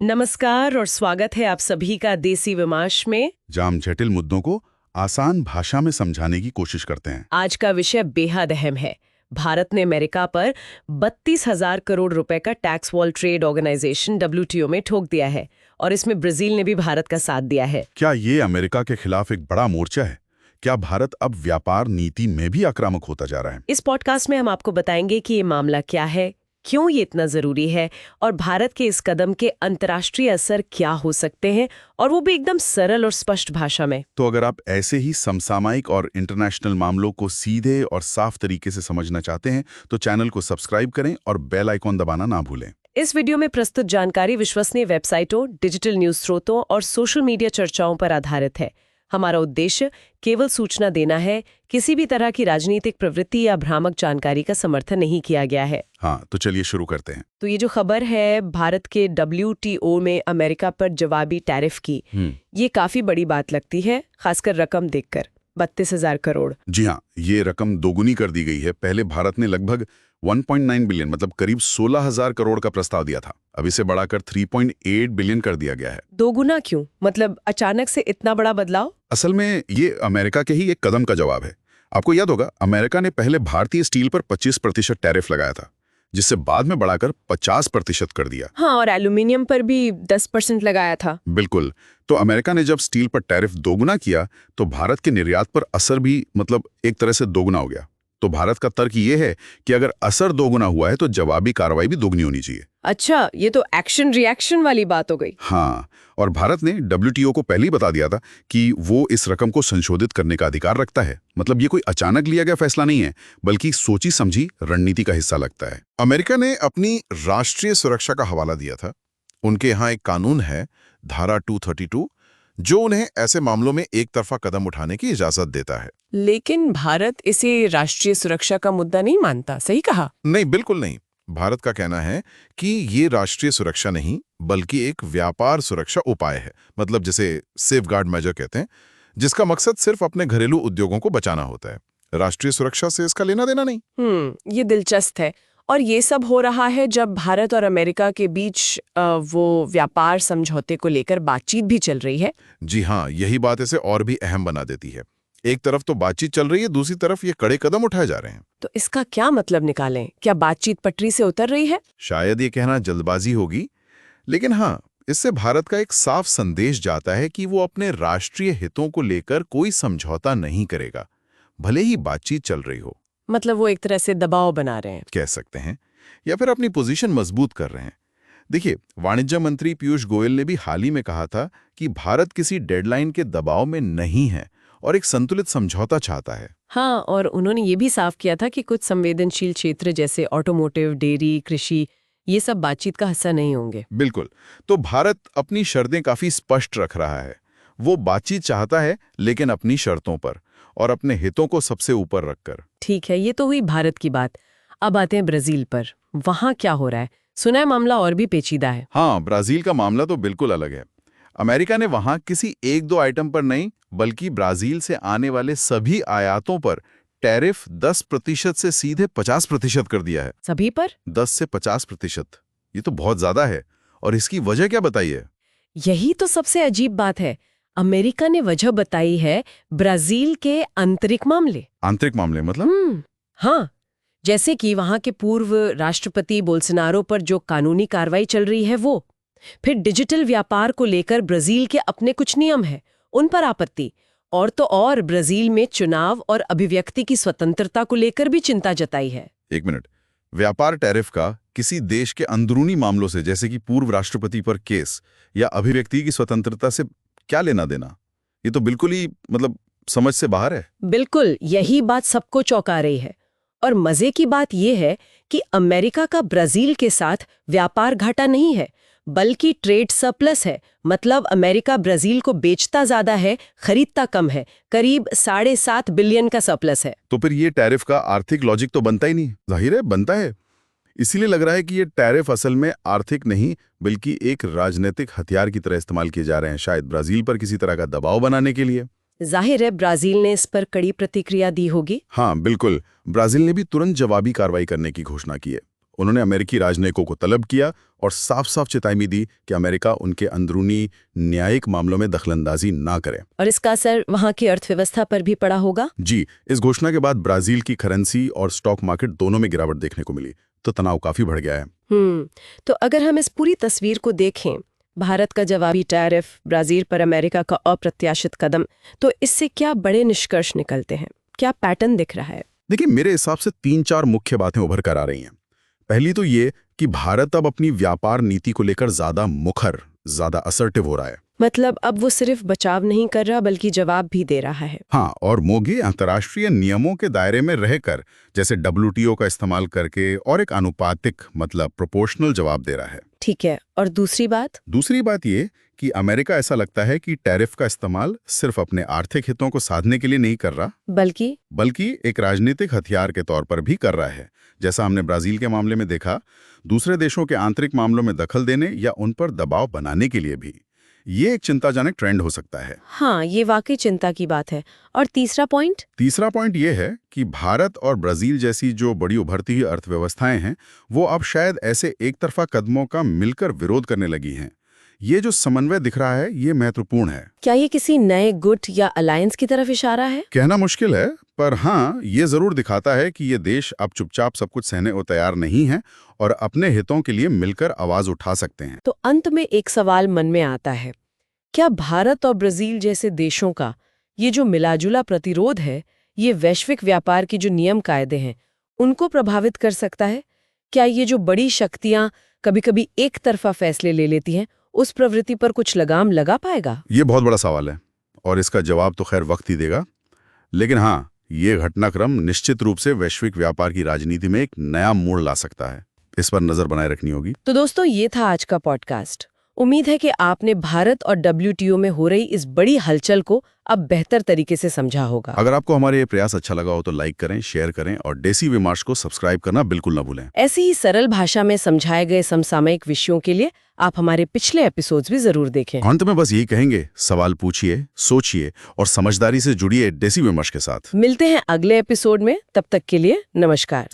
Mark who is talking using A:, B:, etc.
A: नमस्कार और स्वागत है आप सभी का देसी विमाश में।
B: जाम जटिल मुद्दों को आसान भाषा में समझाने की कोशिश करते हैं।
A: आज का विषय बेहद अहम है। भारत ने अमेरिका पर 32,000 करोड़ रुपए का tax world trade organization WTO में ठोक दिया है और इसमें ब्राजील ने भी भारत का साथ दिया है।
B: क्या ये अमेरिका के खिलाफ एक बड़ा मोर्चा है? क्या भारत अब व्यापार नीति में भी आक्रामक होता जा रहा है?
A: इस पॉडकास्ट में हम आपको बताएंगे कि ये मामला क्या है, क्यों ये इतना जरूरी है और भारत के इस कदम के अंतर्राष्ट्रीय असर क्या हो सकते हैं, और वो भी एकदम सरल और स्पष्ट भाषा में।
B: तो अगर आप ऐसे ही समसामयिक और इंटरनेशनल मामलों को सीधे और साफ तरीके से समझना चाहते हैं तो चैनल को सब्सक्राइब करें और बेल आइकॉन दबाना ना भूलें।
A: इस वीडियो में प्रस्तुत जानकारी विश्वसनीय वेबसाइटों, डिजिटल न्यूज स्रोतों और सोशल मीडिया चर्चाओं पर आधारित है। हमारा उद्देश्य केवल सूचना देना है, किसी भी तरह की राजनीतिक प्रवृत्ति या भ्रामक जानकारी का समर्थन नहीं किया गया है।
B: हाँ, तो चलिए शुरू करते हैं।
A: तो ये जो खबर है भारत के WTO में अमेरिका पर जवाबी टैरिफ की, ये काफी बड़ी बात लगती है, खासकर रकम देखकर 32,000 करोड़।
B: जी हाँ, ये रकम दोगुनी कर दी गई है। पहले भारत ने लगभग 1.9 बिलियन मतलब करीब 16,000 करोड़ का प्रस्ताव दिया था। अब इसे बढ़ाकर 3.8 बिलियन कर दिया गया है।
A: दोगुना क्यों? मतलब अचानक से इतना बड़ा बदलाव?
B: असल में ये अमेरिका के ही एक कदम का जवाब है। आपको याद होगा, अमेरिका ने पहले भारतीय स्टील पर 25% टैरिफ लगाया था, जिससे बाद में बढ़ाकर 50% कर दिया।
A: हाँ, और एल्यूमिनियम पर भी 10% लगाया था।
B: बिल्कुल। तो अमेरिका ने जब स्टील पर टैरिफ दोगुना किया तो भारत के निर्यात पर असर भी मतलब एक तरह से दोगुना हो गया। तो भारत का तर्क ये है कि अगर असर दोगुना हुआ है तो जवाबी कार्रवाई भी दोगुनी होनी चाहिए।
A: अच्छा, ये तो एक्शन रिएक्शन वाली बात हो गई।
B: हाँ, और भारत ने WTO को पहले ही बता दिया था कि वो इस रकम को संशोधित करने का अधिकार रखता है। मतलब ये कोई अचानक लिया गया फैसला नहीं है, बल्कि सोची समझी रणनीति का हिस्सा लगता है। अमेरिका ने अपनी राष्ट्रीय सुरक्षा का हवाला दिया था। उनके यहाँ एक कानून है, धारा 232, जो उन्हें ऐसे मामलों में एक तरफा कदम उठाने की इजाजत देता है।
A: लेकिन भारत इसे राष्ट्रीय सुरक्षा का मुद्दा नहीं मानता, सही कहा?
B: नहीं, बिल्कुल नहीं। भारत का कहना है कि ये राष्ट्रीय सुरक्षा नहीं बल्कि एक व्यापार सुरक्षा उपाय है, मतलब जिसे सेफगार्ड मेजर कहते हैं, जिसका मकसद सिर्फ अपने घरेलू उद्योगों को बचाना होता है। राष्ट्रीय सुरक्षा से इसका लेना देना नहीं।
A: ये दिलचस्प है। और ये सब हो रहा है जब भारत और अमेरिका के बीच वो व्यापार समझौते को लेकर बातचीत भी चल रही है।
B: जी हाँ, यही बात इसे और भी अहम बना देती है। एक तरफ तो बातचीत चल रही है, दूसरी तरफ ये कड़े कदम उठाए जा रहे हैं।
A: तो इसका क्या मतलब निकालें? क्या बातचीत पटरी से उतर रही है?
B: शायद ये कहना जल्दबाजी होगी, लेकिन हाँ, इससे भारत का एक साफ संदेश जाता है कि वो अपने राष्ट्रीय हितों को लेकर कोई समझौता नहीं करेगा, भले ही बातचीत चल रही हो।
A: मतलब वो एक तरह से दबाव बना रहे हैं,
B: कह सकते हैं, या फिर अपनी पोजीशन मजबूत कर रहे हैं। देखिए, वाणिज्य मंत्री पीयूष गोयल ने भी हाल ही में कहा था कि भारत किसी डेडलाइन के दबाव में नहीं है और एक संतुलित समझौता चाहता है।
A: हाँ, और उन्होंने ये भी साफ किया था कि कुछ संवेदनशील क्षेत्र जैसे ऑटोमोटिव, डेयरी, कृषि, ये सब बातचीत का हिस्सा नहीं होंगे।
B: बिल्कुल। तो भारत अपनी शर्तें काफी स्पष्ट रख रहा है। वो बातचीत चाहता है, लेकिन अपनी शर्तों पर और अपने हितों को सबसे ऊपर रखकर।
A: ठीक है, ये तो हुई भारत की बात। अब आते हैं ब्राजील पर। वहां क्या हो रहा है? सुना है मामला और भी पेचीदा है।
B: हाँ, ब्राजील का मामला तो बिल्कुल अलग है। अमेरिका ने वहां किसी एक दो आइटम पर नहीं, बल्कि ब्राजील से आने वाले सभी आयातों पर टैरिफ 10% से सीधे 50% कर दिया है।
A: सभी पर?
B: 10 से 50%। ये तो बहुत ज्यादा है। और इसकी वजह क्या बताइए?
A: यही तो सबसे अजीब बात है। अमेरिका ने वजह बताई है ब्राजील के आंतरिक मामले।
B: आंतरिक मामले मतलब?
A: हाँ, जैसे कि वहां के पूर्व राष्ट्रपति बोल्सोनारो पर जो कानूनी कार्रवाई चल रही है वो, फिर डिजिटल व्यापार को लेकर ब्राजील के अपने कुछ नियम हैं, उन पर आपत्ति, और तो और ब्राजील में चुनाव और अभिव्यक्ति की स्वतंत्रता को लेकर भी चिंता जताई है।
B: एक मिनट, व्यापार टैरिफ का किसी देश के अंदरूनी मामलों से, जैसे कि पूर्व राष्ट्रपति पर केस या अभिव्यक्ति की स्वतंत्रता से क्या लेना देना? ये तो बिल्कुल ही मतलब समझ से बाहर है।
A: बिल्कुल, यही बात सबको चौंका रही है। और मजे की बात यह है कि अमेरिका का ब्राजील के साथ व्यापार घाटा नहीं है, बल्कि ट्रेड सरप्लस है। मतलब अमेरिका ब्राजील को बेचता ज्यादा है, खरीदता कम है। करीब 7.5 बिलियन का सरप्लस है।
B: तो फिर ये टैरिफ का आर्थिक लॉजिक तो बनता ही नहीं। जाहिर है बनता है। इसीलिए लग रहा है कि ये टैरिफ असल में आर्थिक नहीं बल्कि एक राजनीतिक हथियार की तरह इस्तेमाल किए जा रहे हैं, शायद ब्राजील पर किसी तरह का दबाव बनाने के लिए।
A: जाहिर है ब्राजील ने इस पर कड़ी प्रतिक्रिया दी होगी।
B: हाँ बिल्कुल, ब्राजील ने भी तुरंत जवाबी कार्रवाई करने की घोषणा की है। उन्होंने अमेरिकी राजनयिकों को तलब किया और साफ साफ चेतावनी दी कि अमेरिका उनके अंदरूनी न्यायिक मामलों में दखलंदाजी ना करे।
A: और इसका असर वहां की अर्थव्यवस्था पर भी पड़ा होगा।
B: जी, इस घोषणा के बाद ब्राजील की करेंसी और स्टॉक मार्केट दोनों में गिरावट देखने को मिली, तो तनाव काफी बढ़ गया है।
A: तो अगर हम इस पूरी तस्वीर को देखें, भारत का जवाबी टैरिफ, ब्राजील पर अमेरिका का अप्रत्याशित कदम, तो इससे क्या बड़े निष्कर्ष निकलते हैं? क्या पैटर्न दिख रहा है?
B: देखिए, मेरे हिसाब से 3-4 मुख्य बातें उभर कर आ रही हैं। पहली तो ये कि भारत अब अपनी व्यापार नीति को लेकर ज्यादा मुखर, ज्यादा असर्टिव हो रहा है।
A: मतलब अब वो सिर्फ बचाव नहीं कर रहा बल्कि जवाब भी दे रहा है।
B: हाँ, और मोगे अंतर्राष्ट्रीय नियमों के दायरे में रहकर, जैसे WTO का इस्तेमाल करके, और एक आनुपातिक मतलब प्रोपोर्शनल जवाब दे रहा है।
A: ठीक है, और दूसरी बात
B: ये कि अमेरिका ऐसा लगता है कि टैरिफ का इस्तेमाल सिर्फ अपने आर्थिक हितों को साधने के लिए नहीं कर रहा, बल्कि एक राजनीतिक हथियार के तौर पर भी कर रहा है। जैसा हमने ब्राजील के मामले में देखा, दूसरे देशों के आंतरिक मामलों में दखल देने या उन पर दबाव बनाने के लिए भी। ये एक चिंताजनक ट्रेंड हो सकता है।
A: हाँ, ये वाकई चिंता की बात है। और तीसरा पॉइंट
B: ये है कि भारत और ब्राजील जैसी जो बड़ी उभरती हुई अर्थव्यवस्थाएं हैं, वो अब शायद ऐसे एक तरफा कदमों का मिलकर विरोध करने लगी हैं। ये जो समन्वय दिख रहा है, ये महत्वपूर्ण है।
A: क्या ये किसी नए गुट या अलायंस की तरफ इशारा है?
B: कहना मुश्किल है, पर हाँ, ये जरूर दिखाता है कि ये देश अब चुपचाप सब कुछ सहने को तैयार नहीं है और अपने हितों के लिए मिलकर आवाज उठा सकते हैं।
A: तो अंत में एक सवाल मन में आता है, क्या भारत और ब्राजील जैसे देशों का ये जो मिलाजुला प्रतिरोध है, ये वैश्विक व्यापार की जो नियम कायदे हैं, उनको प्रभावित कर सकता है? क्या ये जो बड़ी शक्तियां कभी-कभी एक तरफा फैसले ले लेती हैं, उस प्रवृत्ति पर कुछ लगाम लगा पाएगा?
B: ये बहुत बड़ा सवाल है और इसका जवाब तो खैर वक्त ही देगा। लेकिन हाँ, ये घटनाक्रम निश्चित रूप से वैश्विक व्यापार की राजनीति में एक नया मोड़ ला सकता है। इस पर नजर बनाए रखनी होगी।
A: तो दोस्तों, ये था आज का पॉडकास्ट। उम्मीद है कि आपने भारत और WTO में हो रही इस बड़ी हलचल को अब बेहतर तरीके से समझा होगा।
B: अगर आपको हमारे ये प्रयास अच्छा लगा हो तो लाइक करें, शेयर करें और देसी विमर्श को सब्सक्राइब करना बिल्कुल न भूलें।
A: ऐसी ही सरल भाषा में समझाए गए समसामयिक विषयों के लिए आप हमारे पिछले एपिसोड्स भी जरूर देखें।
B: अंत में बस यही कहेंगे, सवाल पूछिए, सोचिए और समझदारी से जुड़िए देसी विमर्श के साथ।
A: मिलते हैं अगले एपिसोड में, तब तक के लिए नमस्कार।